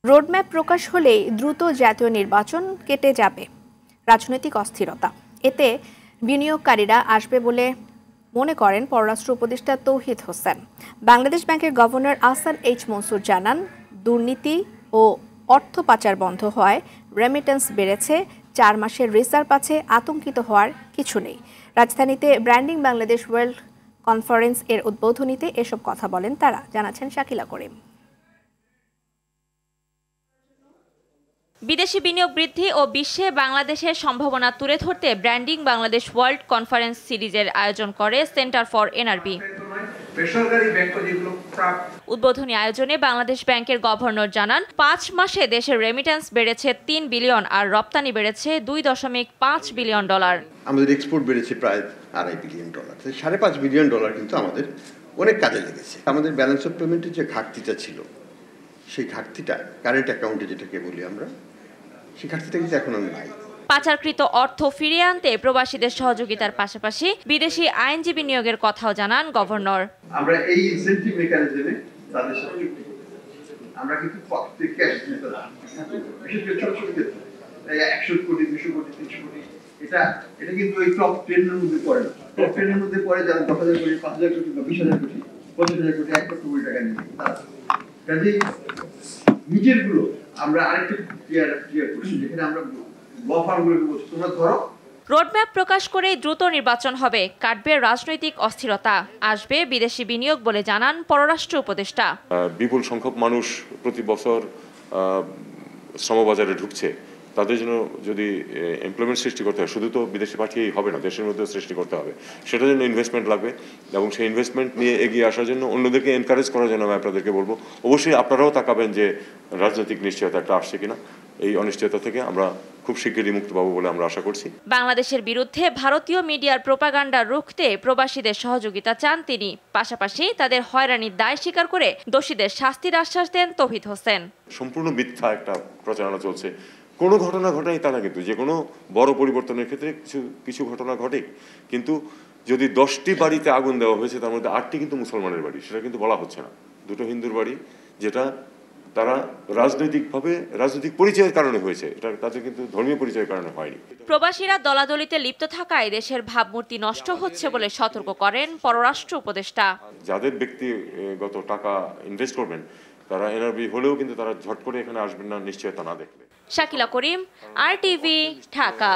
Roadmap প্রকাশ হলেই দ্রুত জাতীয় নির্বাচন কেটে যাবে রাজনৈতিক অস্থিরতা। এতে বিনিয়োগকারীরা আসবে বলে মনে করেন পররাষ্ট্র উপদেষ্টা তৌহিদ হোসেন। বাংলাদেশ ব্যাংকের গভর্নর আহসান এইচ মনসুর জানান, দুর্নীতি ও অর্থ পাচার বন্ধ হওয়ায় রেমিটেন্স বেড়েছে। 4 মাসের রিজার্ভ আছে, আতঙ্কিত হওয়ার কিছু নেই। রাজধানীতে ব্র্যান্ডিং বাংলাদেশ ওয়ার্ল্ড কনফারেন্স এর উদ্বোধনীতে এসব কথা বলেন তারা, জানাচ্ছেন শাকিলা করিম। বিদেশি বিনিয়োগ বৃদ্ধি ও বিশ্বে বাংলাদেশের সম্ভাবনা তুলে ধরতে ব্র্যান্ডিং বাংলাদেশ ওয়ার্ল্ড কনফারেন্স সিরিজের আয়োজন করে সেন্টার ফর এনআরবি। উদ্বোধনী আয়োজনে বাংলাদেশ ব্যাংকের গভর্নর জানান, 5 মাসে দেশের রেমিটেন্স বেড়েছে 3 বিলিয়ন আর রপ্তানি বেড়েছে $2.5 বিলিয়ন। আমাদের এক্সপোর্ট বেড়েছে প্রায় $2.5 বিলিয়ন। $5.5 বিলিয়ন কিন্তু আমাদের অনেক কাজে লেগেছে। আমাদের ব্যালেন্স অফ পেমেন্টের যে ঘাটতিটা ছিল, সেই ঘাটতিটা কারেন্ট অ্যাকাউন্টে যেটাকে বলি আমরা, সেই ঘাটতিটা কিন্তু এখন আর নাই। পাচারকৃত অর্থ ফিরিয়ে আনতে প্রবাসীদের সহযোগিতার পাশাপাশি বিদেশি আইনজীবী নিয়োগের কথাও জানান গভর্নর। আমরা এই ইনসেন্টিভ মেকানিজমে তাদের সাথে যুক্ত করছি। আমরা কিন্তু প্রত্যেক ক্যাশ দিতে না, বিশেষ করে ছোট ছোট ক্ষেত্রে 100 কোটি 200 কোটি 300 কোটি এটা কিন্তু ওই টপ 10 এর মধ্যে পড়ে না। টপ 10 এর মধ্যে পড়ে যারা 10,000 কোটি 5,000 কোটি 20,000 কোটি 50,000 কোটি 1 কোটি টাকা নিয়ে কাজেই নিজের গুলো আমরা আরেকটা ক্লিয়ার করছি, যেখানে আমরা ল ফার্মগুলোকে বলছি তোমরা ধরো। রোডম্যাপ প্রকাশ করেই দ্রুত নির্বাচন হবে, কাটবে রাজনৈতিক অস্থিরতা, আসবে বিদেশি বিনিয়োগ বলে জানান পররাষ্ট্র উপদেষ্টা। বিপুল সংখ্যক মানুষ প্রতি বছর শ্রমবাজারে ঢুকছে, তাদের জন্য যদি এমপ্লয়মেন্ট সৃষ্টি করতে হয়, শুধু তো বিদেশে পাঠিয়েই হবে না, দেশের মধ্যেও সৃষ্টি করতে হবে। সেটার জন্য ইনভেস্টমেন্ট লাগবে এবং সেই ইনভেস্টমেন্ট নিয়ে এগিয়ে আসার জন্য অন্যদেরকে এনকারেজ করার জন্য আমি আপনাদেরকে বলবো, অবশ্যই আপনারাও তাকাবেন যে রাজনৈতিক নিশ্চয়তা একটা আসছে কিনা। এই অনিশ্চয়তা থেকে আমরা খুব শিগগিরই মুক্তি পাবো বলে আমরা আশা করছি। বাংলাদেশের বিরুদ্ধে ভারতীয় মিডিয়ার প্রোপাগান্ডা রুখতে প্রবাসীদের সহযোগিতা চান তিনি। পাশাপাশি তাদের হয়রানির দায় স্বীকার করে দোষীদের শাস্তির আশ্বাস দেন তৌহিদ হোসেন। সম্পূর্ণ মিথ্যা একটা প্রচারণা চলছে। কোনো ঘটনা ঘটাই তা না, কিন্তু যে কোনো বড় পরিবর্তনের ক্ষেত্রে কিছু ঘটনা ঘটে, কিন্তু যদি 10টি বাড়িতে আগুন দেওয়া হয়েছে তার মধ্যে 8টি কিন্তু মুসলমানের বাড়ি, সেটা কিন্তু বলা হচ্ছে না। 2টো হিন্দুর বাড়ি, যেটা তারা রাজনৈতিক পরিচয়ের কারণে হয়েছে, এটা তাদের কিন্তু ধর্মীয় পরিচয়ের কারণে হয়নি। প্রবাসীরা দলাদলিতে লিপ্ত থাকায় দেশের ভাবমূর্তি নষ্ট হচ্ছে বলে সতর্ক করেন পররাষ্ট্র উপদেষ্টা। যাদের ব্যক্তিগত টাকা ইনভেস্ট করবেন তারা এনআরবি হলেও কিন্তু তারা ঝট করে এখানে আসবেন না নিশ্চয়তা না দেখলে। শাকিলা করিম, RTV, ঢাকা।